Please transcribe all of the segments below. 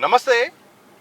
నమస్తే,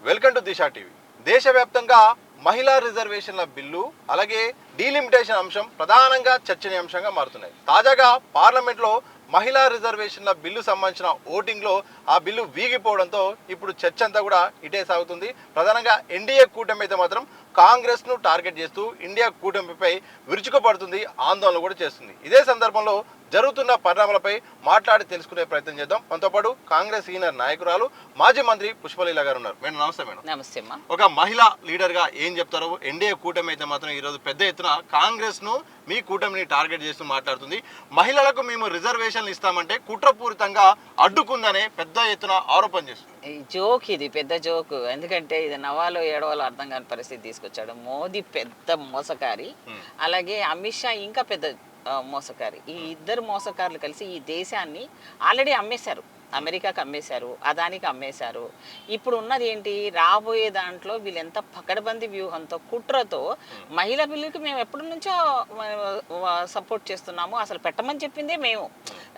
welcome to Disha TV. దేశవ్యాప్తంగా మహిళా రిజర్వేషన్ల బిల్లు అలాగే డీలిమిటేషన్ అంశం ప్రధానంగా చర్చనీయాంశంగా మారుతున్నాయి. తాజాగా పార్లమెంట్లో మహిళా రిజర్వేషన్ల బిల్లు సంబంధించిన ఓటింగ్లో ఆ బిల్లు వీగిపోవడంతో ఇప్పుడు చర్చ అంతా కూడా ఇటే సాగుతుంది. ప్రధానంగా ఎన్డీఏ కూటమి అయితే మాత్రం కాంగ్రెస్ను టార్గెట్ చేస్తూ ఇండియా కూటమిపై విరుచుకుపడుతుంది, ఆందోళన కూడా చేస్తుంది. ఇదే సందర్భంలో జరుగుతున్న పరిణామాలపై మాట్లాడి తెలుసుకునే ప్రయత్నం చేద్దాం. మనతో పాటు కాంగ్రెస్ సీనియర్ నాయకురాలు మాజీ మంత్రి పుష్పలీల గారు ఉన్నారు. మేడం నమస్తే. మేడం నమస్తే అమ్మా. ఒక మహిళా లీడర్ గా ఏం చెప్తారు? ఎన్డీఏ కూటమి అయితే మాత్రం ఈరోజు పెద్ద ఎత్తున కాంగ్రెస్ ను మీ కూటమిని టార్గెట్ చేస్తూ మాట్లాడుతుంది. మహిళలకు మేము రిజర్వేషన్లు ఇస్తామంటే కుట్రపూరితంగా అడ్డుకుందనే పెద్ద ఎత్తున ఆరోపణ చేస్తుంది. జోక్, ఇది పెద్ద జోక్. ఎందుకంటే ఇది నవాలో ఏడవాలో అర్థం కాని పరిస్థితి తీసుకొచ్చాడు. మోదీ పెద్ద మోసకారి, అలాగే అమిత్ షా ఇంకా పెద్ద మోసకారి. ఈ ఇద్దరు మోసకారులు కలిసి ఈ దేశాన్ని ఆల్రెడీ అమ్మేశారు. అమెరికాకి అమ్మేశారు, అదానికి అమ్మేశారు. ఇప్పుడు ఉన్నది ఏంటి? రాబోయే దాంట్లో వీళ్ళు ఎంత పకడ్బందీ వ్యూహంతో కుట్రతో మహిళా బిల్లుకి మేము ఎప్పటి నుంచో సపోర్ట్ చేస్తున్నాము. అసలు పెట్టమని చెప్పిందే మేము.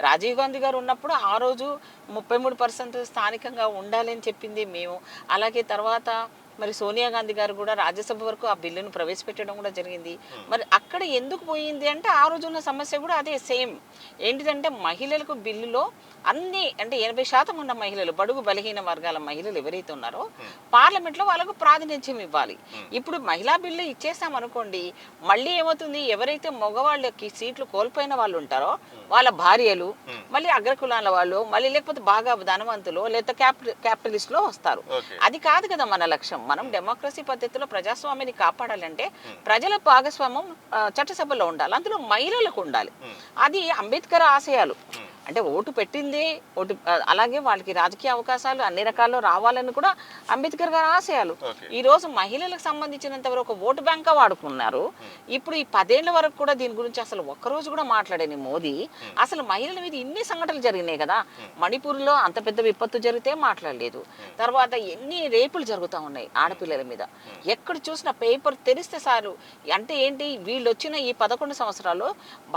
రాజీవ్ గాంధీ గారు ఉన్నప్పుడు ఆ రోజు 33% స్థానికంగా ఉండాలని చెప్పింది మేము. అలాగే తర్వాత మరి సోనియా గాంధీ గారు కూడా రాజ్యసభ వరకు ఆ బిల్లును ప్రవేశపెట్టడం కూడా జరిగింది. మరి అక్కడ ఎందుకు పోయింది అంటే ఆ రోజు ఉన్న సమస్య కూడా అదే సేమ్. ఏంటిదంటే మహిళలకు బిల్లులో అన్ని అంటే 80% ఉన్న మహిళలు, బడుగు బలహీన వర్గాల మహిళలు ఎవరైతే ఉన్నారో పార్లమెంట్లో వాళ్ళకు ప్రాతినిధ్యం ఇవ్వాలి. ఇప్పుడు మహిళా బిల్లు ఇచ్చేసామనుకోండి, మళ్ళీ ఏమవుతుంది? ఎవరైతే మగవాళ్ళకి సీట్లు కోల్పోయిన వాళ్ళు ఉంటారో వాళ్ళ భార్యలు, మళ్ళీ అగ్రకులాల వాళ్ళు, మళ్ళీ లేకపోతే బాగా ధనవంతులు లేదా క్యాపిటలిస్ట్లో వస్తారు. అది కాదు కదా మన లక్ష్యం. మనం డెమోక్రసీ పద్ధతిలో ప్రజాస్వామ్యాన్ని కాపాడాలంటే ప్రజల భాగస్వామ్యం చట్టసభలో ఉండాలి, అందులో మహిళలకు ఉండాలి. అది అంబేద్కర్ ఆశయాలు. అంటే ఓటు పెట్టింది ఓటు, అలాగే వాళ్ళకి రాజకీయ అవకాశాలు అన్ని రకాల్లో రావాలని కూడా అంబేద్కర్ గారి ఆశయాలు. ఈ రోజు మహిళలకు సంబంధించినంత వరకు ఓటు బ్యాంక్ వాడుకున్నారు. ఇప్పుడు ఈ 10 ఏళ్ల వరకు కూడా దీని గురించి అసలు ఒక్కరోజు కూడా మాట్లాడని మోదీ అసలు మహిళల మీద ఇన్ని సంఘటనలు జరిగినాయి కదా. మణిపూర్లో అంత పెద్ద విపత్తు జరిగితే మాట్లాడలేదు. తర్వాత ఎన్ని రేపులు జరుగుతూ ఉన్నాయి ఆడపిల్లల మీద. ఎక్కడ చూసిన పేపర్ తెరిస్తే సారు. అంటే ఏంటి? వీళ్ళు వచ్చిన ఈ 11 సంవత్సరాల్లో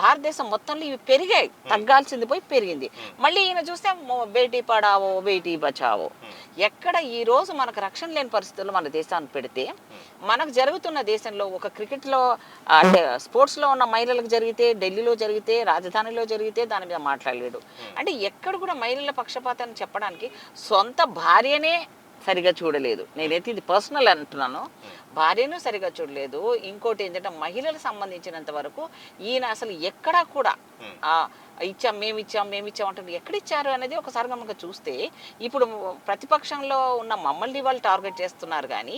భారతదేశం మొత్తంలో ఇవి పెరిగాయి, తగ్గాల్సింది పోయి పెరిగింది. మళ్ళీ ఈయన చూస్తే బేటీ పడావో బేటీ బచావో. ఎక్కడ ఈ రోజు మనకు రక్షణ లేని పరిస్థితుల్లో మన దేశాన్ని పెడితే, మనకు జరుగుతున్న దేశంలో ఒక క్రికెట్లో అంటే స్పోర్ట్స్లో ఉన్న మహిళలకు జరిగితే, ఢిల్లీలో జరిగితే, రాజధానిలో జరిగితే దాని మీద మాట్లాడలేడు. అంటే ఎక్కడ కూడా మహిళల పక్షపాతాన్ని చెప్పడానికి సొంత భార్యనే సరిగా చూడలేదు. నేనైతే ఇది పర్సనల్ అంటున్నాను. భార్యను సరిగా చూడలేదు. ఇంకోటి ఏంటంటే మహిళలకు సంబంధించినంత వరకు ఈయన అసలు ఎక్కడా కూడా మేమిచ్చాం అంటారు. ఎక్కడిచ్చారు అనేది ఒకసారి కనుక చూస్తే, ఇప్పుడు ప్రతిపక్షంలో ఉన్న మమ్మల్ని వాళ్ళు టార్గెట్ చేస్తున్నారు కానీ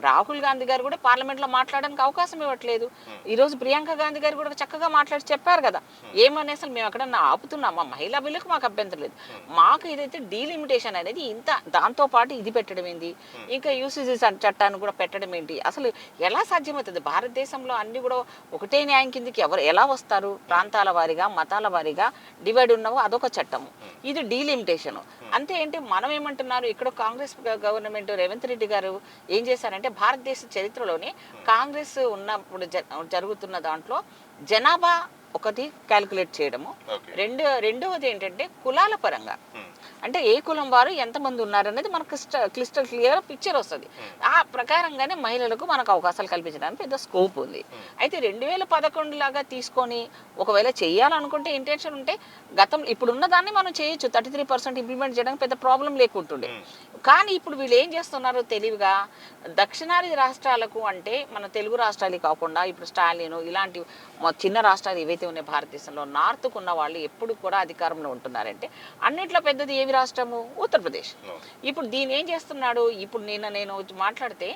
రాహుల్ గాంధీ గారు కూడా పార్లమెంట్లో మాట్లాడడానికి అవకాశం ఇవ్వట్లేదు. ఈరోజు ప్రియాంక గాంధీ గారు కూడా చక్కగా మాట్లాడి చెప్పారు కదా, ఏమని అసలు మేము ఎక్కడన్నా ఆపుతున్నామా? మహిళా బిల్లుకు మాకు అభ్యంతరం లేదు. మాకు ఇదైతే డీలిమిటేషన్ అనేది ఇంత, దాంతోపాటు ఇది పెట్టడం ఏంటి, ఇంకా యూసీసీ చట్టాన్ని కూడా పెట్టడం ఏంటి? అసలు ఎలా సాధ్యమవుతుంది? భారతదేశంలో అన్ని కూడా ఒకటే న్యాయం కిందకి ఎవరు ఎలా వస్తారు? ప్రాంతాల వారీగా, మతాల వారీగా డివైడ్ ఉన్నావు, అదొక చట్టము. ఇది డీలిమిటేషన్. అంతే ఏంటి? మనం ఏమంటున్నారు? ఇక్కడ కాంగ్రెస్ గవర్నమెంట్ రేవంత్ రెడ్డి గారు ఏం చేశారంటే, భారతదేశ చరిత్రలోనే కాంగ్రెస్ ఉన్నప్పుడు జరుగుతున్న దాంట్లో జనాభా ఒకటి క్యాలిక్యులేట్ చేయడము, రెండవది ఏంటంటే కులాల పరంగా, అంటే ఏ కులం వారు ఎంతమంది ఉన్నారనేది మనకు క్లిస్టల్ క్లియర్ పిక్చర్ వస్తుంది. ఆ ప్రకారంగానే మహిళలకు మనకు అవకాశాలు కల్పించడానికి పెద్ద స్కోప్ ఉంది. అయితే 2011 లాగా తీసుకొని ఒకవేళ చేయాలనుకుంటే, ఇంటెన్షన్ ఉంటే, ఇప్పుడున్న దాన్ని మనం చేయొచ్చు. 33% ఇంప్లిమెంట్ చేయడానికి పెద్ద ప్రాబ్లం లేకుంటుండే. కానీ ఇప్పుడు వీళ్ళు ఏం చేస్తున్నారు తెలివిగా, దక్షిణాది రాష్ట్రాలకు అంటే మన తెలుగు రాష్ట్రాలు కాకుండా ఇప్పుడు స్టాలిన్ ఇలాంటి చిన్న రాష్ట్రాలు ఏవైతే ఉన్నాయి భారతదేశంలో, నార్త్కు ఉన్న వాళ్ళు ఎప్పుడు కూడా అధికారంలో ఉంటున్నారంటే అన్నిట్లో పెద్దది ఏవి రాష్ట్రము? ఉత్తరప్రదేశ్. ఇప్పుడు దీని ఏం చేస్తున్నాడు? ఇప్పుడు నేను మాట్లాడితే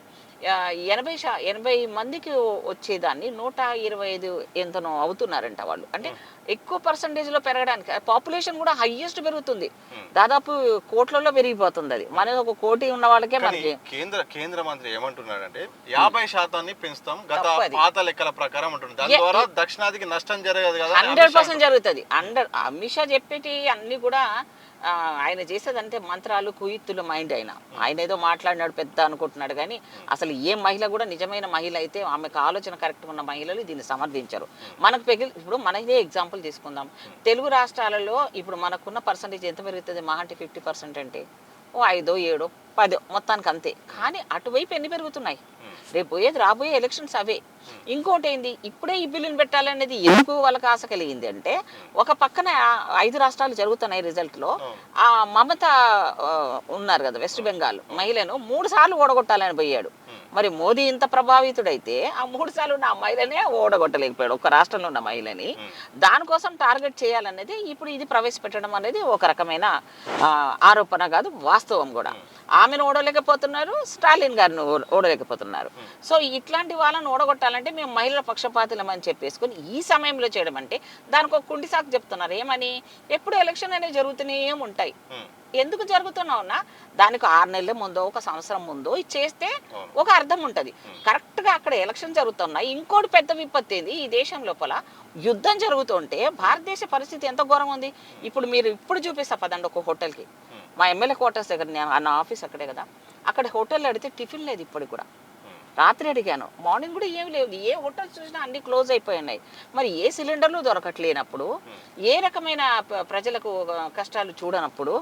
80 మందికి వచ్చేదాన్ని 125 ఎంతనో అవుతున్నారంట వాళ్ళు. అంటే ఎక్కువ పర్సంటేజ్లో పెరగడానికి పాపులేషన్ కూడా హైయెస్ట్ పెరుగుతుంది, దాదాపు కోట్లలో పెరిగిపోతుంది. అది మన 1 కోటి ఉన్న వాళ్ళకే మనకి కేంద్ర మంత్రి ఏమంటున్నాడంటే 50% పెంచుతాం గత పాత లెక్కల ప్రకారం ఉంటుంది. దాని ద్వారా దక్షిణాదికి నష్టం జరగదు కదా. 100% జరుగుతుంది. అమిత్ షా చెప్పేటి అన్ని కూడా ఆయన చేసేదంటే మంత్రాలు, కుయుత్తుల మైండ్. ఆయన ఏదో మాట్లాడినాడు పెద్ద అనుకుంటున్నాడు కానీ అసలు ఏ మహిళ కూడా నిజమైన మహిళ అయితే ఆమెకు ఆలోచన కరెక్ట్గా ఉన్న మహిళలు దీన్ని సమర్థించరు. మనకు ఇప్పుడు మనదే ఎగ్జాంపుల్ తీసుకుందాం. తెలుగు రాష్ట్రాలలో ఇప్పుడు మనకున్న పర్సంటేజ్ ఎంత పెరుగుతుంది? మహా అంటే 50% అంటే ఓ 5, 7, 10 మొత్తానికి అంతే. కానీ అటువైపు ఎన్ని పెరుగుతున్నాయి? రేపు పోయేది రాబోయే ఎలక్షన్స్ అవే. ఇంకోటి ఏంది, ఇప్పుడే ఈ బిల్లుని పెట్టాలనేది ఎందుకు వాళ్ళకి ఆశ కలిగింది అంటే, ఒక పక్కన 5 రాష్ట్రాలు జరుగుతున్నాయి రిజల్ట్లో. ఆ మమత ఉన్నారు కదా వెస్ట్ బెంగాల్ మహిళను 3 సార్లు ఓడగొట్టాలని పోయాడు. మరి మోదీ ఇంత ప్రభావితుడైతే ఆ 3 సార్లు ఉన్న ఆ మహిళనే ఓడగొట్టలేకపోయాడు, ఒక రాష్ట్రంలో ఉన్న మహిళని. దానికోసం టార్గెట్ చేయాలనేది ఇప్పుడు ఇది ప్రవేశపెట్టడం అనేది ఒక రకమైన ఆరోపణ కాదు, వాస్తవం కూడా. ఆమెను ఓడలేకపోతున్నారు, స్టాలిన్ గారిని ఓడలేకపోతున్నారు. సో ఇట్లాంటి వాళ్ళని ఓడగొట్టాలంటే మేము మహిళల పక్షపాతులం అని చెప్పేసుకొని ఈ సమయంలో చేయడం అంటే దానికి ఒక కుండి సాకు చెప్తున్నారు. ఏమని? ఎప్పుడు ఎలక్షన్ అనేవి జరుగుతూనే ఉంటాయి. ఎందుకు జరుగుతున్నావున్నా దానికి 6 నెలల ముందో 1 సంవత్సరం ముందో ఇది చేస్తే ఒక అర్థం ఉంటుంది. కరెక్ట్గా అక్కడ ఎలక్షన్ జరుగుతున్నాయి. ఇంకోటి పెద్ద విపత్తు ఏంది, ఈ దేశం లోపల యుద్ధం జరుగుతుంటే భారతదేశ పరిస్థితి ఎంత ఘోరంగా ఉంది. ఇప్పుడు మీరు ఇప్పుడు చూపిస్తా పదండి ఒక హోటల్కి. మా ఎమ్మెల్యే క్వార్టర్స్ దగ్గర, నా ఆఫీస్ అక్కడే కదా, అక్కడ హోటల్లో అడిగితే టిఫిన్ లేదు ఇప్పటికి కూడా. రాత్రి అడిగాను, మార్నింగ్ కూడా ఏమి లేవు. ఏ హోటల్ చూసినా అన్ని క్లోజ్ అయిపోయినాయి. మరి ఏ సిలిండర్లు దొరకట్లేనప్పుడు, ఏ రకమైన ప్రజలకు కష్టాలు చూడనప్పుడు,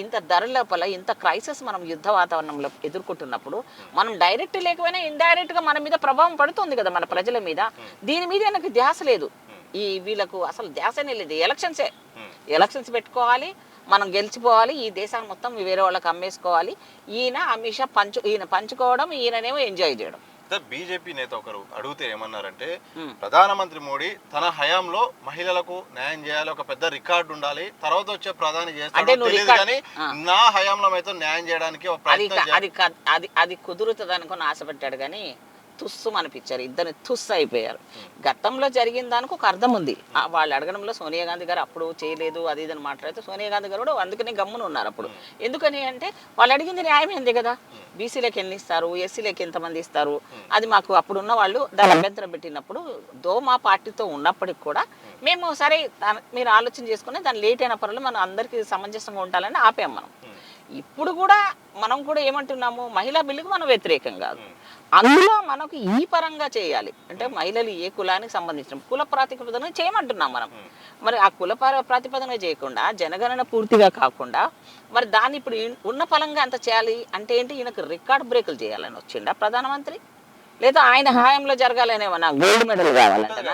ఇంత ధరల లోపల ఇంత క్రైసిస్ మనం యుద్ధ వాతావరణంలో ఎదుర్కొంటున్నప్పుడు, మనం డైరెక్ట్ లేకపోయినా ఇండైరెక్ట్గా మన మీద ప్రభావం పడుతుంది కదా మన ప్రజల మీద. దీని మీద నాకు ధ్యాస లేదు. వీళ్ళకు అసలు ధ్యాసనే లేదు. ఎలక్షన్స్ పెట్టుకోవాలి, మనం గెలిచిపోవాలి, ఈ దేశాన్ని మొత్తం వేరే వాళ్ళకి అమ్మేసుకోవాలి. అమిత్ షా ఈయన పంచుకోవడం, ఈయననేమో ఎంజాయ్ చేయడం. బీజేపీ నేత ఒకరు అడిగితే ఏమన్నారంటే, ప్రధానమంత్రి మోడీ తన హయాంలో మహిళలకు న్యాయం చేయాలి, ఒక పెద్ద రికార్డు ఉండాలి, తర్వాత వచ్చే ప్రధాని చేస్తాడు కానీ నా హయాంలో అయితే న్యాయం చేయడానికి అది కుదురుతుంది అనుకుని ఆశపెట్టాడు కానీ తుస్సు అనిపించారు. ఇద్దరు తుస్సు అయిపోయారు. గతంలో జరిగిన దానికి ఒక అర్థం ఉంది. వాళ్ళు అడగడంలో సోనియా గాంధీ గారు అప్పుడు చేయలేదు అది ఇదని మాట్లాడితే సోనియా గాంధీ గారు కూడా అందుకనే గమ్మున ఉన్నారు అప్పుడు. ఎందుకని అంటే వాళ్ళు అడిగింది న్యాయమైంది కదా. బీసీలకు ఎన్ని ఇస్తారు, ఎస్సీలకు ఎంతమంది ఇస్తారు, అది మాకు అప్పుడున్న వాళ్ళు దాని అభ్యంతరం పెట్టినప్పుడు మా పార్టీతో ఉన్నప్పటికి కూడా మేము సరే మీరు ఆలోచన చేసుకుని దాన్ని లేట్ అయిన పనులు మనం అందరికీ సమంజసంగా ఉండాలని ఆపాం మనం. ఇప్పుడు కూడా మనం కూడా ఏమంటున్నాము, మహిళా బిల్లుకు మనం వ్యతిరేకం కాదు, అందులో మనకు ఈ పరంగా చేయాలి అంటే మహిళలు ఏ కులానికి సంబంధించిన కుల ప్రాతిపదన చేయమంటున్నాం మనం. మరి ఆ కుల ప్రాతిపదన చేయకుండా జనగణన పూర్తిగా కాకుండా మరి దాన్ని ఇప్పుడు ఉన్న పరంగా అంత చేయాలి అంటే ఏంటి? ఈయనకు రికార్డ్ బ్రేకులు చేయాలని వచ్చిండా ప్రధానమంత్రి, లేదా ఆయన హాయంలో జరగాలనే ఏమన్నా గోల్డ్ మెడల్ కావాలంటనా?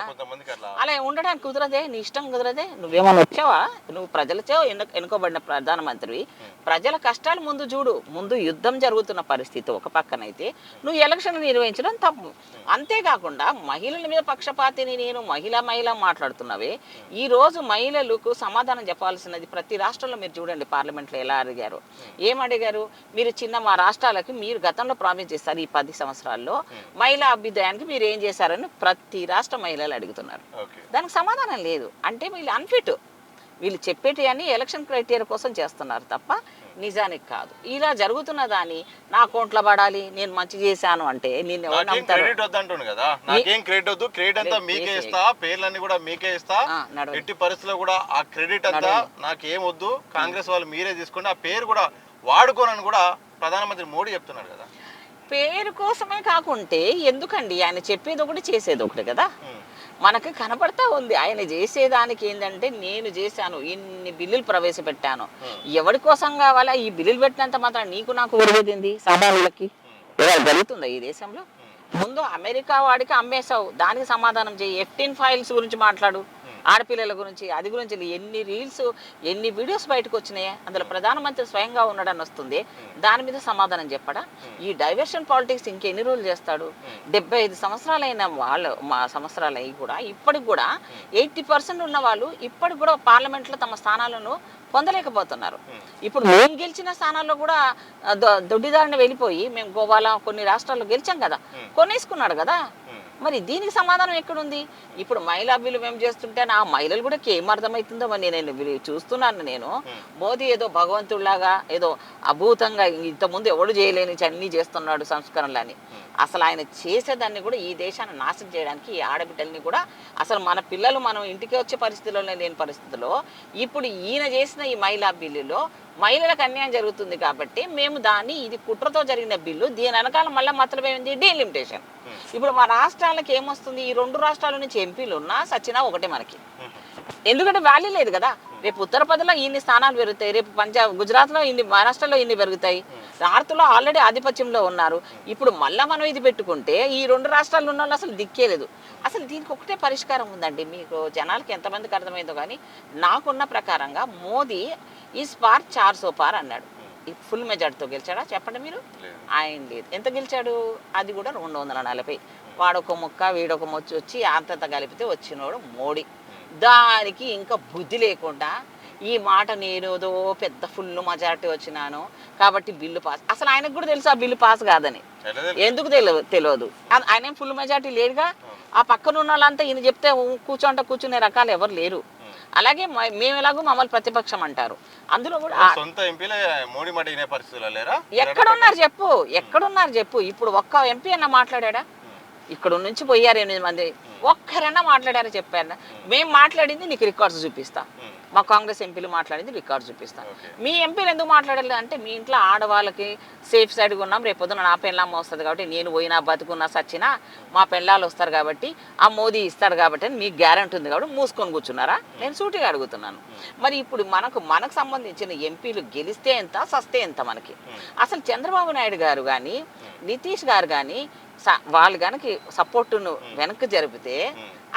అలా ఉండడానికి కుదరదే, నీ ఇష్టం కుదరదే. నువ్వేమన్నా వచ్చావా? నువ్వు ప్రజలచే ఎన్నుకోబడిన ప్రధానమంత్రివి, ప్రజల కష్టాలు ముందు చూడు. ముందు యుద్ధం జరుగుతున్న పరిస్థితి ఒక పక్కనైతే నువ్వు ఎలక్షన్ నిర్వహించడం తప్పు. అంతేకాకుండా మహిళల మీద పక్షపాతిని నేను మహిళ మాట్లాడుతున్నవే. ఈరోజు మహిళలకు సమాధానం చెప్పాల్సినది ప్రతి రాష్ట్రంలో మీరు చూడండి, పార్లమెంట్లో ఎలా అడిగారు, ఏమడిగారు? మీరు మా రాష్ట్రాలకి మీరు గతంలో ప్రామిస్ చేస్తారు ఈ 10 సంవత్సరాల్లో మహిళా అభ్యుదయానికి మీరు ఏం చేశారని ప్రతి రాష్ట్ర మహిళలు అడుగుతున్నారు. దానికి సమాధానం లేదు. అంటే వీళ్ళు అన్ఫిట్, వీళ్ళు చెప్పేటి అన్ని ఎలక్షన్ క్రైటీరియా కోసం చేస్తున్నారు తప్ప నిజానికి కాదు. ఇలా జరుగుతున్న దాన్ని నా అకౌంట్లో పడాలి, నేను మంచి చేశాను అంటే నేను ఎట్టి పరిస్థితుల్లో కూడా ఆ క్రెడిట్ అంతా నాకేం వద్దు, కాంగ్రెస్ వాళ్ళు మీరే తీసుకోండి, ఆ పేరు కూడా వాడుకోనని కూడా ప్రధానమంత్రి మోడీ చెప్తున్నారు కదా. పేరు కోసమే కాకుంటే ఎందుకండి, ఆయన చెప్పేది ఒకటి చేసేది ఒకటి కదా. మనకు కనపడతా ఉంది ఆయన చేసేదానికి ఏంటంటే, నేను చేశాను, ఇన్ని బిల్లులు ప్రవేశపెట్టాను, ఎవరి కోసం కావాలా ఈ బిల్లులు పెట్టినంత మాత్రం నీకు నాకు ఒరిగేది సామాన్యులకి జరుగుతుందా ఈ దేశంలో? ముందు అమెరికా వాడికి అమ్మేశావు, దానికి సమాధానం చేయి. F-18 ఫైల్స్ గురించి మాట్లాడు, ఆడపిల్లల గురించి, అది గురించి ఎన్ని రీల్స్ ఎన్ని వీడియోస్ బయటకు వచ్చినాయి, అందులో ప్రధానమంత్రి స్వయంగా ఉన్నాడని వస్తుంది. దాని మీద సమాధానం చెప్పడా? ఈ డైవర్షన్ పాలిటిక్స్ ఇంకెన్ని రోజులు చేస్తాడు? 75 సంవత్సరాలైన సంవత్సరాలు అయ్యి కూడా ఇప్పటికి కూడా 80% ఉన్న వాళ్ళు ఇప్పటికి కూడా పార్లమెంట్లో తమ స్థానాలను పొందలేకపోతున్నారు. ఇప్పుడు మేము గెలిచిన స్థానాల్లో కూడా దొడ్డిదారిని వెళ్ళిపోయి మేము గోవాలో కొన్ని రాష్ట్రాల్లో గెలిచాం కదా, కొనేసుకున్నాడు కదా. మరి దీనికి సమాధానం ఎక్కడుంది? ఇప్పుడు మహిళా బిల్లు మేము చేస్తుంటే నా మహిళలు కూడా ఏం అర్థమవుతుందో మరి నేను చూస్తున్నాను. నేను మోదీ ఏదో భగవంతుడిలాగా ఏదో అభూతంగా ఇంతకుముందు ఎవడు చేయలేని అన్నీ చేస్తున్నాడు సంస్కరణలని. అసలు ఆయన చేసేదాన్ని కూడా ఈ దేశాన్ని నాశనం చేయడానికి, ఈ ఆడబిడ్డల్ని కూడా అసలు మన పిల్లలు మనం ఇంటికి వచ్చే పరిస్థితుల్లోనే లేని పరిస్థితుల్లో ఇప్పుడు ఈయన చేసిన ఈ మహిళా బిల్లులో మహిళలకు అన్యాయం జరుగుతుంది కాబట్టి మేము దాన్ని ఇది కుట్రతో జరిగిన బిల్లు, దీని వెనకాల మళ్ళీ మాత్రమే ఉంది డీలిమిటేషన్. ఇప్పుడు మా రాష్ట్రాలకు ఏమొస్తుంది, ఈ 2 రాష్ట్రాల నుంచి ఎంపీలు ఉన్నా సచ్చినా ఒకటే మనకి. ఎందుకంటే వాల్యూ లేదు కదా. రేపు ఉత్తరప్రదేశ్లో ఇన్ని స్థానాలు పెరుగుతాయి, రేపు గుజరాత్లో ఇన్ని, మహారాష్ట్రలో ఇన్ని పెరుగుతాయి, నార్త్లో ఆల్రెడీ ఆధిపత్యంలో ఉన్నారు. ఇప్పుడు మళ్ళీ మనం ఇది పెట్టుకుంటే ఈ 2 రాష్ట్రాలు ఉన్న వాళ్ళు అసలు దిక్కే లేదు. అసలు దీనికి ఒకటే పరిష్కారం ఉందండి. మీకు జనాలకి ఎంతమందికి అర్థమైందో కానీ నాకున్న ప్రకారంగా మోదీ ఈజ్ పార్ 400 పార్ అన్నాడు. ఈ ఫుల్ మెజార్టీతో గెలిచాడా చెప్పండి మీరు? ఆయన లేదు. ఎంత గెలిచాడు? అది కూడా 240. వాడొక ముక్క వీడొక మొచ్చి వచ్చి అంతంత కలిపితే వచ్చినోడు మోడీ. దానికి ఇంకా బుద్ధి లేకుండా ఈ మాట నేనేదో పెద్ద ఫుల్ మెజారిటీ వచ్చినాను కాబట్టి బిల్లు పాస్. అసలు ఆయనకు కూడా తెలుసు ఆ బిల్లు పాస్ కాదని. ఎందుకు తెలియదు? ఆయన ఫుల్ మెజారిటీ లేదుగా. ఆ పక్కన ఉన్న వాళ్ళంతా ఈయన చెప్తే కూర్చునే రకాలు ఎవరు లేరు. అలాగే మేము ఎలాగో మమ్మల్ని ప్రతిపక్షం అంటారు. అందులో కూడా సొంత ఎంపీలే మోడీ మాట వినే పరిస్థితుల్లో లేరా? ఎక్కడున్నారు చెప్పు. ఇప్పుడు ఒక్క ఎంపీ అన్న మాట్లాడా? ఇక్కడ నుంచి పోయారు 8 మంది, ఒక్కరైనా మాట్లాడారో చెప్పారు? మేము మాట్లాడింది నీకు రికార్డ్స్ చూపిస్తా, మా కాంగ్రెస్ ఎంపీలు మాట్లాడింది రికార్డు చూపిస్తా. మీ ఎంపీలు ఎందుకు మాట్లాడలేదు అంటే మీ ఇంట్లో ఆడవాళ్ళకి సేఫ్ సైడ్గా ఉన్నాం, రేపొద్దున నా పెళ్ళామ వస్తుంది కాబట్టి నేను పోయినా బతుకున్నా సచ్చినా మా పెళ్ళాలు వస్తారు కాబట్టి ఆ మోదీ ఇస్తాడు కాబట్టి అని మీకు గ్యారంటీ ఉంది కాబట్టి మూసుకొని కూర్చున్నారా? నేను సూటిగా అడుగుతున్నాను. మరి ఇప్పుడు మనకు సంబంధించిన ఎంపీలు గెలిస్తే ఎంత, సస్తే ఎంత మనకి? అసలు చంద్రబాబు నాయుడు గారు కానీ నితీష్ గారు కానీ వాళ్ళు కనుక సపోర్టును వెనక్కి జరిపితే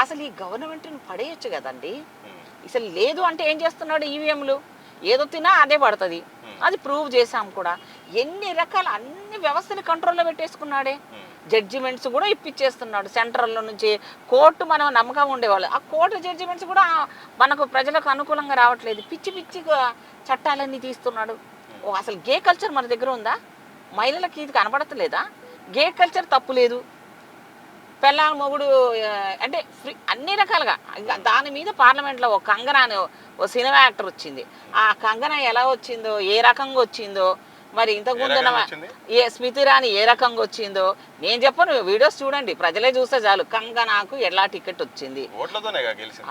అసలు ఈ గవర్నమెంట్ను పడేయచ్చు కదండి. అసలు లేదు అంటే ఏం చేస్తున్నాడు? ఈవీఎంలు ఏదో తినా అదే పడుతుంది. అది ప్రూవ్ చేసాం కూడా. ఎన్ని రకాల అన్ని వ్యవస్థని కంట్రోల్లో పెట్టేసుకున్నాడే. జడ్జిమెంట్స్ కూడా ఇప్పించేస్తున్నాడు సెంట్రల్లో నుంచి. కోర్టు మనం నమ్మకం ఉండేవాళ్ళు, ఆ కోర్టు జడ్జిమెంట్స్ కూడా మనకు ప్రజలకు అనుకూలంగా రావట్లేదు. పిచ్చి పిచ్చి చట్టాలన్నీ తీస్తున్నాడు. అసలు గే కల్చర్ మన దగ్గర ఉందా? మహిళలకి ఇది కనబడతలేదా? గే కల్చర్ తప్పు లేదు. పెళ్ళాం మొగుడు అంటే ఫ్రీ అన్ని రకాలుగా. దాని మీద పార్లమెంట్లో ఒక కంగనా అనే ఓ సినిమా యాక్టర్ వచ్చింది. ఆ కంగనా ఎలా వచ్చిందో, ఏ రకంగా వచ్చిందో, మరి ఇంతకుముందు స్మృతి ఇరానీ ఏ రకంగా వచ్చిందో నేను చెప్పను. వీడియోస్ చూడండి, ప్రజలే చూస్తే చాలు. కంగనాకు ఎలా టికెట్ వచ్చింది?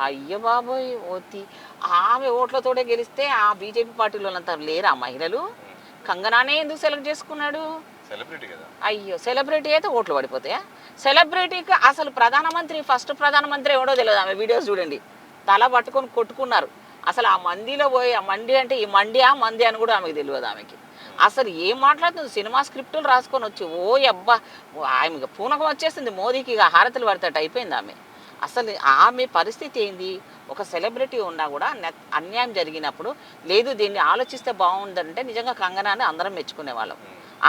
అయ్యో బాబోయ్, ఓతి ఆమె ఓట్లతోనే గెలిస్తే ఆ బీజేపీ పార్టీలో అంతా లేరా మహిళలు? కంగనానే ఎందుకు సెలెక్ట్ చేసుకున్నాడు? అయ్యో, సెలబ్రిటీ అయితే ఓట్లు పడిపోతాయా? సెలబ్రిటీకి అసలు ఫస్ట్ ప్రధానమంత్రి ఎవడో తెలియదు. ఆమె వీడియోస్ చూడండి, తల పట్టుకొని కొట్టుకున్నారు. అసలు ఆ మందిలో పోయి ఆ మండి అంటే ఈ మంది అని కూడా ఆమెకు తెలియదు. ఆమెకి అసలు ఏం మాట్లాడుతుంది? సినిమా స్క్రిప్టులు రాసుకొని వచ్చి అబ్బా ఆమె పూనకం వచ్చేసింది. మోదీకి ఇక హారతులు పడతాట అయిపోయింది ఆమె. అసలు ఆమె పరిస్థితి ఏంది? ఒక సెలబ్రిటీ ఉన్నా కూడా అన్యాయం జరిగినప్పుడు లేదు దీన్ని ఆలోచిస్తే బాగుందంటే నిజంగా కంగనాన్ని అందరం మెచ్చుకునేవాళ్ళం.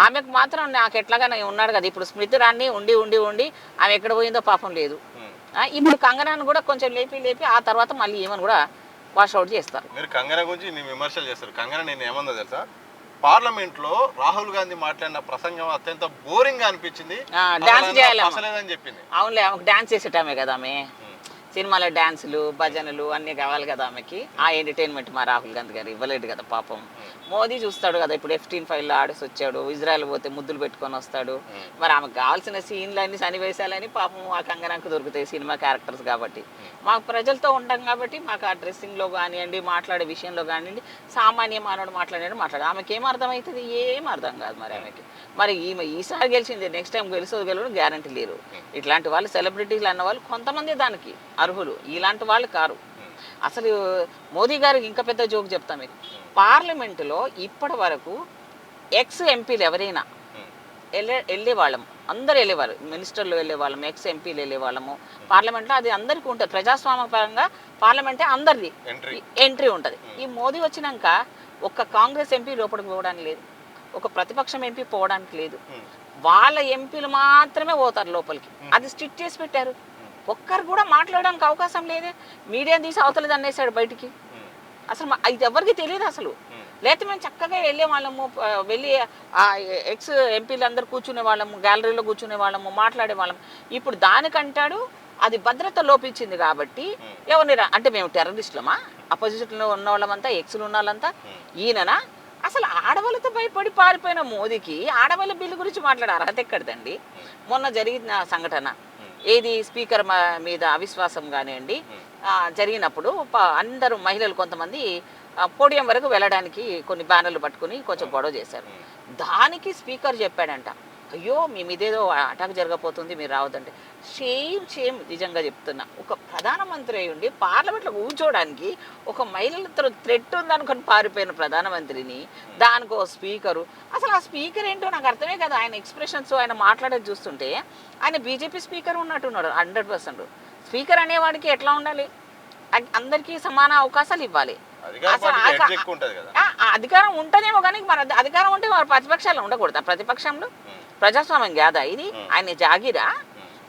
ఆమెకు మాత్రం నాకు ఎట్లాగా ఉన్నాడు కదా. ఇప్పుడు స్మృతి ఇరానీ ఉండి ఆమె ఎక్కడ పోయిందో పాపం లేదు. ఇప్పుడు కంగనాన్ని కూడా కొంచెం లేపి ఆ తర్వాత మళ్ళీ ఏమని కూడా వాషౌట్ చేస్తారు. మీరు కంగనా గురించి విమర్శలు చేస్తారు. కంగనా నేను ఏమన్నా తెలుసా? పార్లమెంట్ లో రాహుల్ గాంధీ మాట్లాడిన ప్రసంగం అత్యంత బోరింగ్ గా అనిపించింది. డాన్స్ చేయాలని చెప్పింది. అవునులే, ఆమెకు డాన్స్ చేసేటామే కదా. ఆమె సినిమాలో డాన్సులు భజనలు అన్నీ కావాలి కదా ఆమెకి. ఆ ఎంటర్టైన్మెంట్ మా రాహుల్ గాంధీ గారు ఇవ్వలేదు కదా పాపం. మోదీ చూస్తాడు కదా, ఇప్పుడు F-15 ఫైల్లో ఆడేసి వచ్చాడు, ఇజ్రాయెల్ పోతే ముద్దులు పెట్టుకొని వస్తాడు. మరి ఆమెకు కావాల్సిన సీన్లన్నీ సన్నివేశాలని పాపం ఆ కంగనాకు దొరుకుతాయి సినిమా క్యారెక్టర్స్ కాబట్టి. మాకు ప్రజలతో ఉంటాం కాబట్టి మాకు ఆ డ్రెస్సింగ్లో కానివ్వండి, మాట్లాడే విషయంలో కానివ్వండి, సామాన్య మానవుడు మాట్లాడు ఆమెకి ఏం అర్థమవుతుంది? ఏం అర్థం కాదు మరి ఆమెకి. మరి ఈమె ఈసారి గెలిచింది, నెక్స్ట్ టైం గెలవడం గ్యారంటీ లేరు. ఇట్లాంటి వాళ్ళు సెలబ్రిటీలు అన్న వాళ్ళు కొంతమంది దానికి అర్హులు, ఇలాంటి వాళ్ళు కారు. అసలు మోదీ గారికి ఇంకా పెద్ద జోక్ చెప్తా మీకు. పార్లమెంటులో ఇప్పటి వరకు ఎక్స్ ఎంపీలు ఎవరైనా వెళ్ళేవాళ్ళము, అందరు వెళ్ళేవారు. మినిస్టర్లు వెళ్ళేవాళ్ళము, ఎక్స్ ఎంపీలు వెళ్ళేవాళ్ళము. పార్లమెంట్లో అది అందరికీ ఉంటుంది. ప్రజాస్వామ్యపరంగా పార్లమెంటే అందరిది ఎంట్రీ ఉంటుంది. ఈ మోదీ వచ్చినాక ఒక్క కాంగ్రెస్ ఎంపీ లోపలికి పోవడానికి లేదు, ఒక ప్రతిపక్షం ఎంపీ పోవడానికి లేదు. వాళ్ళ ఎంపీలు మాత్రమే పోతారు లోపలికి. అది స్ట్రిక్ట్ చేసి పెట్టారు. ఒక్కరు కూడా మాట్లాడడానికి అవకాశం లేదే. మీడియాని తీసి అవతలది అనేసాడు బయటికి. అసలు ఇది ఎవరికి తెలియదు అసలు. లేకపోతే మేము చక్కగా వెళ్ళే వాళ్ళము, వెళ్ళి ఆ ఎక్స్ ఎంపీలు అందరు కూర్చునే వాళ్ళము, గ్యాలరీలో కూర్చునే వాళ్ళము, మాట్లాడే వాళ్ళము. ఇప్పుడు దానికంటాడు అది భద్రత లోపించింది కాబట్టి ఎవరిని అంటే మేము టెర్రరిస్టులమా? అపోజిషన్లో ఉన్న వాళ్ళమంతా, ఎక్స్లు ఉన్న వాళ్ళంతా ఈయననా? అసలు ఆడవాళ్ళతో భయపడి పారిపోయిన మోదీకి ఆడవాళ్ళ బిల్లు గురించి మాట్లాడే అర్హత ఎక్కడిదండి? మొన్న జరిగిన సంఘటన ఏది, స్పీకర్ మీద అవిశ్వాసం కానివ్వండి జరిగినప్పుడు అందరూ మహిళలు కొంతమంది పోడియం వరకు వెళ్ళడానికి కొన్ని బ్యానర్లు పట్టుకుని కొంచెం గొడవ చేశారు. దానికి స్పీకర్ చెప్పాడంట, అయ్యో మేము ఇదేదో అటాక్ జరగబోతుంది మీరు రావద్దంటే సేమ్ నిజంగా చెప్తున్నా. ఒక ప్రధానమంత్రి అయి ఉండి పార్లమెంట్లో కూర్చోడానికి ఒక మహిళలతో థ్రెట్ ఉందనుకొని పారిపోయిన ప్రధానమంత్రిని దానికో స్పీకరు, అసలు ఆ స్పీకర్ ఏంటో నాకు అర్థమే కదా. ఆయన ఎక్స్ప్రెషన్స్ ఆయన మాట్లాడేది చూస్తుంటే ఆయన బీజేపీ స్పీకర్ ఉన్నట్టున్నాడు 100%. స్పీకర్ అనేవాడికి ఎట్లా ఉండాలి, అందరికీ సమాన అవకాశాలు ఇవ్వాలి. అధికారం ఉంటేనేమో కానీ మన అధికారం ఉంటే మరి ప్రతిపక్షాలు ఉండకూడదు. ప్రతిపక్షంలో ప్రజాస్వామ్యం కాదా ఇది? ఆయన జాగిరా.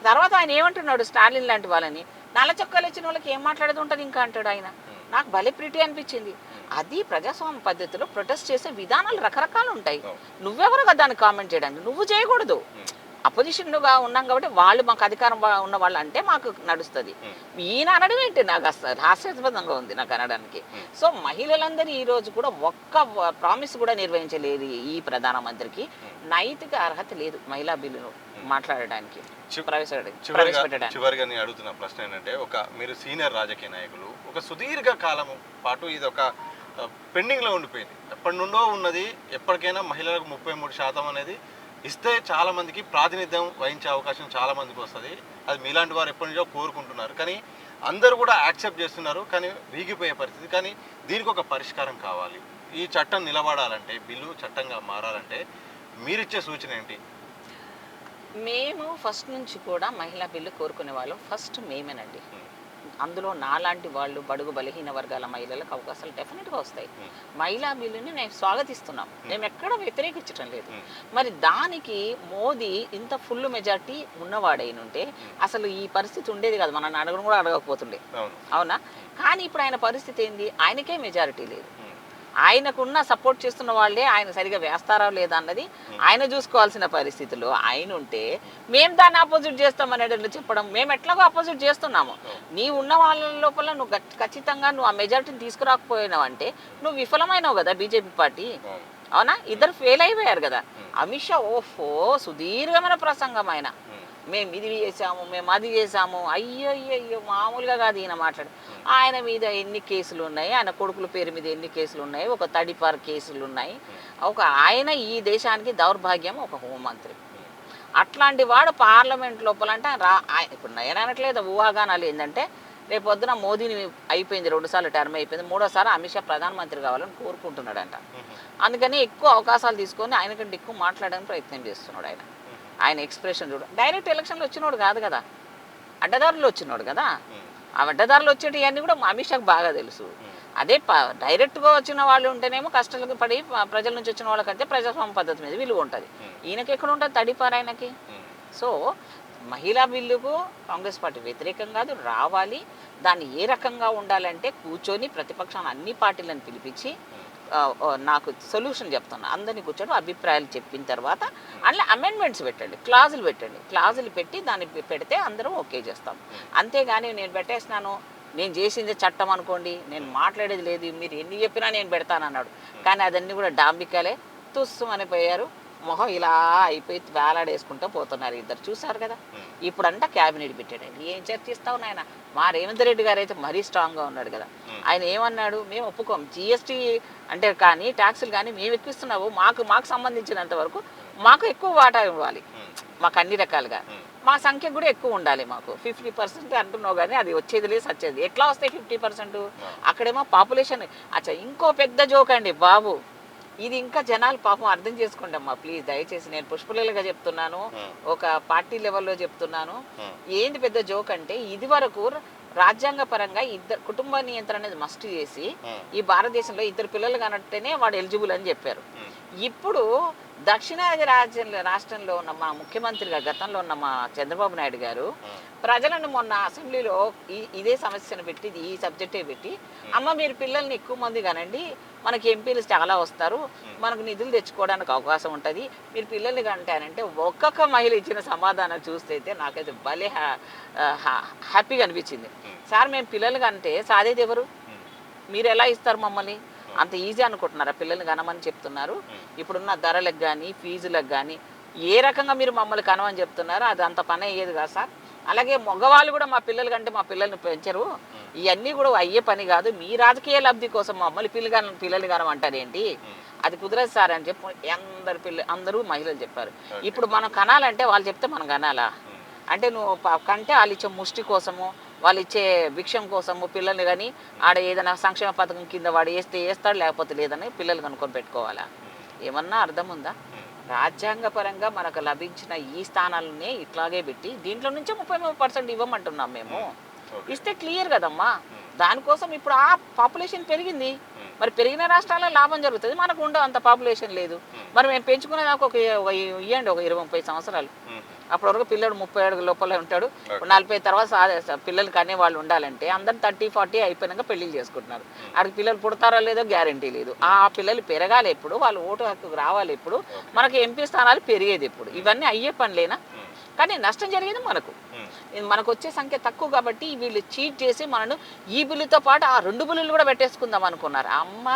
తర్వాత ఆయన ఏమంటున్నాడు స్టాలిన్ లాంటి వాళ్ళని, నల్ల చొక్కాలు ఇచ్చిన వాళ్ళకి ఏం మాట్లాడేది ఉంటుంది ఇంకా అంటాడు ఆయన. నాకు భలే ప్రిటీ అనిపించింది. అది ప్రజాస్వామ్య పద్ధతిలో ప్రొటెస్ట్ చేసే విధానాలు రకరకాలు ఉంటాయి. నువ్వెవరు కదా దాన్ని కామెంట్ చేయడానికి, నువ్వు చేయకూడదు. అపోజిషన్గా ఉన్నాం కాబట్టి వాళ్ళు మాకు అధికారం ఉన్న వాళ్ళు అంటే మాకు నడుస్తుంది. ఈయన అనడం ఏంటి నాకు అసలు హాస్యాస్పదంగా ఉంది నాకు అనడానికి. సో మహిళలందరూ ఈ రోజు కూడా ఒక్క ప్రామిస్ కూడా నిర్వహించలేదు ఈ ప్రధానమంత్రికి. నైతిక అర్హత లేదు మహిళా బిల్లును మాట్లాడడానికి ప్రవేశపెట్టడానికి. చివరిగా నేను అడుగుతున్న ప్రశ్న ఏంటంటే, మీరు సీనియర్ రాజకీయ నాయకులు, ఒక సుదీర్ఘ కాలం పాటు ఇది ఒక పెండింగ్లో ఉండిపోయింది. ఎప్పటి నుండో ఉన్నది. ఎప్పటికైనా మహిళలకు 33% అనేది ఇస్తే చాలా మందికి ప్రాతినిధ్యం వహించే అవకాశం చాలా మందికి వస్తుంది. అది మీలాంటి వారు ఎప్పటి నుంచో కోరుకుంటున్నారు, కానీ అందరూ కూడా యాక్సెప్ట్ చేస్తున్నారు, కానీ వీగిపోయే పరిస్థితి. కానీ దీనికి ఒక పరిష్కారం కావాలి. ఈ చట్టం నిలబడాలంటే, బిల్లు చట్టంగా మారాలంటే మీరిచ్చే సూచన ఏంటి? మేము ఫస్ట్ నుంచి కూడా మహిళా బిల్లు కోరుకునే వాళ్ళం ఫస్ట్ మేమేనండి. అందులో నాలాంటి వాళ్ళు బడుగు బలహీన వర్గాల మహిళలకు అవకాశాలు డెఫినెట్గా వస్తాయి. మహిళా బిల్లుని మేము స్వాగతిస్తున్నాం, మేము ఎక్కడ వ్యతిరేకించడం లేదు. మరి దానికి మోదీ ఇంత ఫుల్ మెజార్టీ ఉన్నవాడైనుంటే అసలు ఈ పరిస్థితి ఉండేది కాదు, మనల్ని అడగడం కూడా అడగకపోతుండే. అవునా? కానీ ఇప్పుడు ఆయన పరిస్థితి ఏంది, ఆయనకే మెజారిటీ లేదు. ఆయనకున్న సపోర్ట్ చేస్తున్న వాళ్ళే ఆయన సరిగా వేస్తారా లేదా అన్నది ఆయన చూసుకోవాల్సిన పరిస్థితుల్లో ఆయన ఉంటే మేము దాన్ని ఆపోజిట్ చేస్తామనేది చెప్పడం, మేము ఎట్లాగో ఆపోజిట్ చేస్తున్నాము. నీవు ఉన్న వాళ్ళ లోపల నువ్వు ఖచ్చితంగా నువ్వు ఆ మెజారిటీని తీసుకురాకపోయినావు అంటే నువ్వు విఫలమైనావు కదా బీజేపీ పార్టీ. అవునా? ఇద్దరు ఫెయిల్ అయిపోయారు కదా. అమిత్ షా ఓఫో సుదీర్ఘమైన ప్రసంగం ఆయన, మేము ఇది చేసాము, మేము అది చేసాము, అయ్యో అయ్యో మామూలుగా కాదు ఈయన మాట్లాడు. ఆయన మీద ఎన్ని కేసులు ఉన్నాయి, ఆయన కొడుకుల పేరు మీద ఎన్ని కేసులు ఉన్నాయి, ఒక తడిపార్ కేసులు ఉన్నాయి. ఆయన ఈ దేశానికి దౌర్భాగ్యం, ఒక హోంమంత్రి. అట్లాంటి వాడు పార్లమెంట్ లోపల అంటే ఇప్పుడు నేను అనట్లేదు, ఊహాగానాలు ఏంటంటే రేపు పొద్దున మోదీని అయిపోయింది, 2 సార్లు టర్మ్ అయిపోయింది, 3వ సారి అమిత్ షా ప్రధానమంత్రి కావాలని కోరుకుంటున్నాడంట. అందుకని ఎక్కువ అవకాశాలు తీసుకొని ఆయనకంటే ఎక్కువ మాట్లాడడానికి ప్రయత్నం చేస్తున్నాడు ఆయన. ఆయన ఎక్స్ప్రెషన్ చూడు, డైరెక్ట్ ఎలక్షన్లో వచ్చినోడు కాదు కదా, అడ్డదారులు వచ్చినోడు కదా. ఆ అడ్డదారులు వచ్చేటి అన్నీ కూడా అమిత్ షాకు బాగా తెలుసు. అదే డైరెక్ట్గా వచ్చిన వాళ్ళు ఉంటేనేమో కష్టాలకు పడి ప్రజల నుంచి వచ్చిన వాళ్ళకంటే ప్రజాస్వామ్య పద్ధతి మీద విలువ ఉంటుంది. ఈయనకి ఎక్కడ ఉంటుంది తడిపారు ఆయనకి. సో మహిళా బిల్లుకు కాంగ్రెస్ పార్టీ వ్యతిరేకం కాదు, రావాలి. దాన్ని ఏ రకంగా ఉండాలంటే కూర్చొని ప్రతిపక్షాన్ని అన్ని పార్టీలను పిలిపించి నాకు సొల్యూషన్ చెప్తున్నా, అందరినీ కూర్చొని అభిప్రాయాలు చెప్పిన తర్వాత అందులో అమెండ్మెంట్స్ పెట్టండి, క్లాజులు పెట్టి దాన్ని పెడితే అందరం ఓకే చేస్తాం. అంతేగాని నేను పెట్టేసినాను, నేను చేసిందే చట్టం అనుకోండి, నేను మాట్లాడేది లేదు, మీరు ఎన్ని చెప్పినా నేను పెడతానన్నాడు. కానీ అదన్నీ కూడా డాంబికాలే, తుస్సుమని పోయారు, మొహం ఇలా అయిపోయి వేలాడేసుకుంటూ పోతున్నారు ఇద్దరు. చూసారు కదా. ఇప్పుడంతా క్యాబినెట్ పెట్టాడండి. ఏం చర్చిస్తావు నాయన? మా రేవంత్ రెడ్డి గారు అయితే మరీ స్ట్రాంగ్గా ఉన్నాడు కదా. ఆయన ఏమన్నాడు, మేము ఒప్పుకోం జిఎస్టీ అంటే కానీ ట్యాక్సులు కానీ మేము ఎక్కిస్తున్నావు, మాకు సంబంధించినంత వరకు మాకు ఎక్కువ వాటా ఇవ్వాలి, మాకు అన్ని రకాలుగా మా సంఖ్య కూడా ఎక్కువ ఉండాలి, మాకు 50% అంటున్నావు. కానీ అది వచ్చేది లేదు, సచ్చేది ఎట్లా వస్తాయి 50%? అక్కడేమో పాపులేషన్. అచ్చా, ఇంకో పెద్ద జోక్ అండి బాబు, ఇది ఇంకా జనాలు పాపం అర్థం చేసుకోండి అమ్మా ప్లీజ్, దయచేసి. నేను పుష్పలీలగా చెప్తున్నాను, ఒక పార్టీ లెవెల్లో చెప్తున్నాను. ఏంది పెద్ద జోక్ అంటే, ఇది వరకు రాజ్యాంగ పరంగా కుటుంబ నియంత్రణ అనేది మస్ట్ చేసి ఈ భారతదేశంలో 2 పిల్లలు కనట్టేనే వాడు ఎలిజిబుల్ అని చెప్పారు. ఇప్పుడు దక్షిణాది రాష్ట్రంలో ఉన్న మా ముఖ్యమంత్రిగా గతంలో ఉన్న మా చంద్రబాబు నాయుడు గారు ప్రజలను మొన్న అసెంబ్లీలో ఇదే సమస్యను పెట్టి, ఈ సబ్జెక్టే పెట్టి, అమ్మ మీరు పిల్లల్ని ఎక్కువ మంది కనండి, మనకి ఎంపీలు చాలా వస్తారు, మనకు నిధులు తెచ్చుకోవడానికి అవకాశం ఉంటుంది, మీరు పిల్లల్ని కంటానంటే ఒక్కొక్క మహిళ ఇచ్చిన సమాధానం చూస్తే అయితే నాకైతే భలే హ్యాపీగా అనిపించింది. సార్ మేము పిల్లలు కంటే సాదేది ఎవరు? మీరు ఎలా ఇస్తారు మమ్మల్ని? అంత ఈజీ అనుకుంటున్నారా పిల్లల్ని కనమని చెప్తున్నారు? ఇప్పుడున్న ధరలకు కానీ ఫీజులకు కానీ ఏ రకంగా మీరు మమ్మల్ని కనమని చెప్తున్నారు? అది అంత పని అయ్యేది కాదు సార్. అలాగే మగవాళ్ళు కూడా మా పిల్లలు కంటే మా పిల్లల్ని పెంచరు, ఇవన్నీ కూడా అయ్యే పని కాదు. మీ రాజకీయ లబ్ధి కోసం మమ్మల్ని పిల్లలు కనమంటారేంటి అది కుదరదు సార్ అని చెప్పి అందరూ మహిళలు చెప్పారు. ఇప్పుడు మనం కనాలంటే వాళ్ళు చెప్తే మనం కనాలా? అంటే నువ్వు కంటే వాళ్ళు ఇచ్చే ముష్టి కోసము, వాళ్ళు ఇచ్చే భిక్షం కోసము పిల్లల్ని కానీ ఆడ ఏదైనా సంక్షేమ పథకం కింద వాడు వేస్తాడు, లేకపోతే లేదని పిల్లలు కనుక్కొని పెట్టుకోవాలా? ఏమన్నా అర్థం ఉందా? రాజ్యాంగపరంగా మనకు లభించిన ఈ స్థానాలనే ఇట్లాగే పెట్టి దీంట్లో నుంచే 33% ఇవ్వమంటున్నాం మేము. ఇస్తే క్లియర్ కదమ్మా. దానికోసం ఇప్పుడు ఆ పాపులేషన్ పెరిగింది, మరి పెరిగిన రాష్ట్రాల్లో లాభం జరుగుతుంది, మనకు ఉండవు అంత పాపులేషన్ లేదు. మరి మేము పెంచుకునే దాకా ఇవ్వండి ఒక 20-30 సంవత్సరాలు. అప్పటి వరకు పిల్లడు 30 అడుగుల లోపలే ఉంటాడు. 40 తర్వాత పిల్లలకి అనే వాళ్ళు ఉండాలంటే అందరు 30-40 అయిపోయినాక పెళ్లిళ్ళు చేసుకుంటున్నారు. ఆడికి పిల్లలు పుడతారో లేదో గ్యారంటీ లేదు. ఆ పిల్లలు పెరగాలి ఎప్పుడు, వాళ్ళు ఓటు హక్కు రావాలి ఎప్పుడు, మనకి ఎంపీ స్థానాలు పెరిగేది ఎప్పుడు? ఇవన్నీ అయ్యే పనులేనా? కానీ నష్టం జరిగేది మనకు వచ్చే సంఖ్య తక్కువ కాబట్టి వీళ్ళు చీట్ చేసి మనను ఈ బిల్లుతో పాటు ఆ 2 బిల్లులు కూడా పెట్టేసుకుందాం అనుకున్నారు. అమ్మ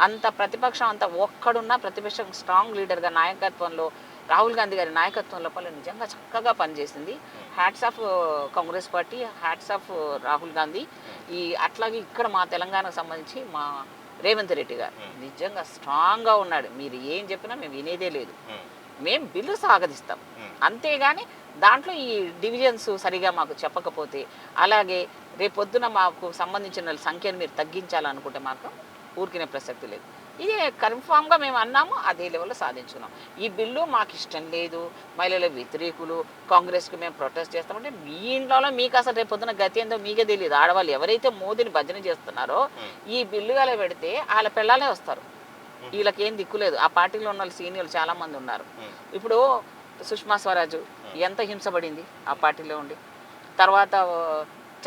అంత ప్రతిపక్షం అంత ఒక్కడున్నా ప్రతిపక్షం స్ట్రాంగ్ లీడర్గా నాయకత్వంలో రాహుల్ గాంధీ గారి నాయకత్వం లోపల నిజంగా చక్కగా పనిచేసింది. Hats off Congress party, hats off Rahul Gandhi. అట్లాగే ఇక్కడ మా తెలంగాణకు సంబంధించి మా రేవంత్ రెడ్డి గారు నిజంగా స్ట్రాంగ్గా ఉన్నాడు. మీరు ఏం చెప్పినా మేము వినేదే లేదు, మేము బిల్లు సాగదిస్తాం అంతేగాని దాంట్లో ఈ డివిజన్స్ సరిగా మాకు చెప్పకపోతే, అలాగే రేపొద్దున మాకు సంబంధించిన సంఖ్యను మీరు తగ్గించాలనుకుంటే మాత్రం ఊరికినే ప్రసక్తి లేదు. ఇదే కన్ఫామ్గా మేము అన్నాము, అదే లెవెల్లో సాధించుకున్నాం. ఈ బిల్లు మాకు ఇష్టం లేదు, మహిళల వ్యతిరేకులు, కాంగ్రెస్కి మేము ప్రొటెస్ట్ చేస్తామంటే మీ ఇంట్లో మీకు అసలు రేపొద్దున గతి ఏందో మీకే తెలియదు. ఆడవాళ్ళు ఎవరైతే మోదీని భజన చేస్తున్నారో ఈ బిల్లు అలా పెడితే వాళ్ళ పిల్లలే వస్తారు, వీళ్ళకి ఏం దిక్కులేదు. ఆ పార్టీలో ఉన్న వాళ్ళు సీనియర్లు చాలామంది ఉన్నారు. ఇప్పుడు సుష్మా స్వరాజ్ ఎంత హింసపడింది ఆ పార్టీలో ఉండి. తర్వాత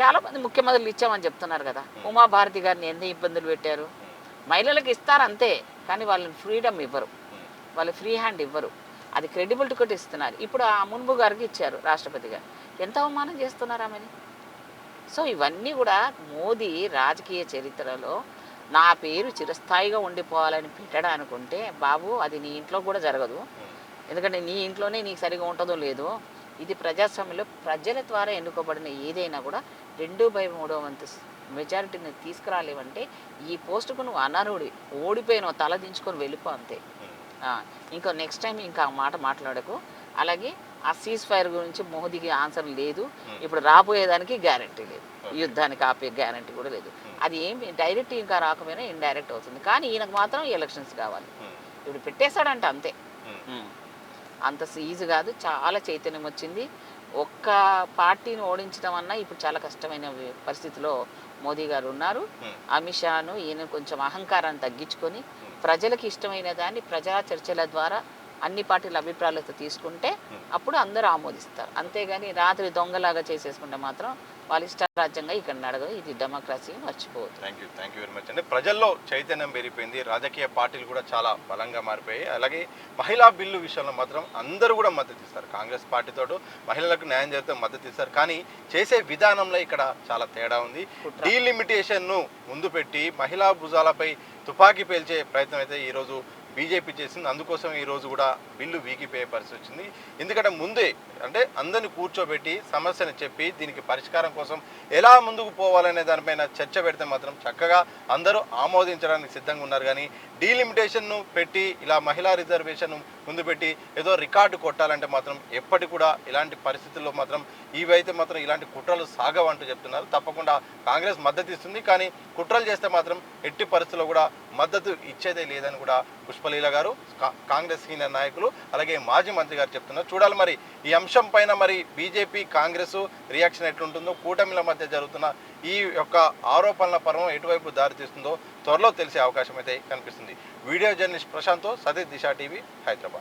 చాలామంది ముఖ్యమంత్రులు ఇచ్చామని చెప్తున్నారు కదా. ఉమాభారతి గారిని ఎన్ని ఇబ్బందులు పెట్టారు. మహిళలకు ఇస్తారు అంతే, కానీ వాళ్ళని ఫ్రీడమ్ ఇవ్వరు, వాళ్ళు ఫ్రీ హ్యాండ్ ఇవ్వరు. అది క్రెడిబిలిటీ కూడా ఇస్తున్నారు. ఇప్పుడు ఆ మున్ము గారికి ఇచ్చారు రాష్ట్రపతి గారు, ఎంత అవమానం చేస్తున్నారు ఆమెని. సో ఇవన్నీ కూడా మోదీ రాజకీయ చరిత్రలో నా పేరు చిరస్థాయిగా ఉండిపోవాలని పెట్టడానుకుంటే బాబు అది నీ ఇంట్లో కూడా జరగదు. ఎందుకంటే నీ ఇంట్లోనే నీకు సరిగా ఉంటుందో లేదో. ఇది ప్రజాస్వామ్యంలో ప్రజల ద్వారా ఎన్నుకోబడిన ఏదైనా కూడా 2/3 మెజారిటీని తీసుకురాలేవంటే ఈ పోస్టుకు నువ్వు అనర్హుడి, ఓడిపోయినావు, తల దించుకొని వెళ్ళిపో అంతే. ఇంకో నెక్స్ట్ టైం ఇంకా ఆ మాట మాట్లాడకు. అలాగే ఆ సీజ్ ఫైర్ గురించి మోదీకి ఆన్సర్ లేదు, ఇప్పుడు రాబోయేదానికి గ్యారంటీ లేదు, యుద్ధానికి ఆపే గ్యారంటీ కూడా లేదు. అది ఏమి డైరెక్ట్ ఇంకా రాకపోయినా ఇండైరెక్ట్ అవుతుంది. కానీ ఈయనకు మాత్రం ఎలక్షన్స్ కావాలి. ఇప్పుడు పెట్టేశాడంటే అంతే. అంత ఈజీ కాదు, చాలా చైతన్యం వచ్చింది. ఒక్క పార్టీని ఓడించడం అన్నా ఇప్పుడు చాలా కష్టమైన పరిస్థితిలో మోదీ గారు ఉన్నారు. అమిత్ షాను ఈయన కొంచెం అహంకారాన్ని తగ్గించుకొని ప్రజలకు ఇష్టమైన దాన్ని ప్రజా చర్చల ద్వారా అన్ని పార్టీల అభిప్రాయాలతో తీసుకుంటే అప్పుడు అందరూ ఆమోదిస్తారు. అంతేగాని రాత్రి దొంగలాగా చేసేసుకుంటే మాత్రం వాళ్ళ ఇష్టారాజ్యంగా ఇక్కడ నడగదు. ఇది డెమోక్రసీ, మర్చిపోవద్దు. థ్యాంక్ యూ వెరీ మచ్ అండి. ప్రజల్లో చైతన్యం పెరిగిపోయింది, రాజకీయ పార్టీలు కూడా చాలా బలంగా మారిపోయాయి. అలాగే మహిళా బిల్లు విషయంలో మాత్రం అందరూ కూడా మద్దతు ఇస్తారు. కాంగ్రెస్ పార్టీతో మహిళలకు న్యాయం చేస్తే మద్దతు ఇస్తారు, కానీ చేసే విధానంలో ఇక్కడ చాలా తేడా ఉంది. డీలిమిటేషన్ను ముందు పెట్టి మహిళా భుజాలపై తుపాకీ పేల్చే ప్రయత్నం అయితే ఈరోజు బీజేపీ చేసింది. అందుకోసం ఈరోజు కూడా బిల్లు వీగిపోయే పరిస్థితి వచ్చింది. ఎందుకంటే ముందే అంటే అందరిని కూర్చోబెట్టి సమస్యను చెప్పి దీనికి పరిష్కారం కోసం ఎలా ముందుకు పోవాలనే దానిపైన చర్చ పెడితే మాత్రం చక్కగా అందరూ ఆమోదించడానికి సిద్ధంగా ఉన్నారు. కానీ డీలిమిటేషన్ను పెట్టి ఇలా మహిళా రిజర్వేషన్ ముందు పెట్టి ఏదో రికార్డు కొట్టాలంటే మాత్రం ఎప్పటి కూడా ఇలాంటి పరిస్థితుల్లో మాత్రం ఇవైతే మాత్రం ఇలాంటి కుట్రలు సాగవంటూ చెప్తున్నారు. తప్పకుండా కాంగ్రెస్ మద్దతు ఇస్తుంది, కానీ కుట్రలు చేస్తే మాత్రం ఎట్టి పరిస్థితుల్లో కూడా మద్దతు ఇచ్చేదే లేదని కూడా పుష్పలీల గారు, కాంగ్రెస్ సీనియర్ నాయకులు, అలాగే మాజీ మంత్రి గారు చెప్తున్నారు. చూడాలి మరి ఈ అంశం పైన మరి బీజేపీ కాంగ్రెస్ రియాక్షన్ ఎట్లుంటుందో, కూటమిల మధ్య జరుగుతున్న ఈ యొక్క ఆరోపణల పర్వం ఎటువైపు దారితీస్తుందో త్వరలో తెలిసే అవకాశం అయితే కనిపిస్తుంది. వీడియో జర్నలిస్ట్ ప్రశాంత్తో సతీష్, దిశ టీవీ, హైదరాబాద్.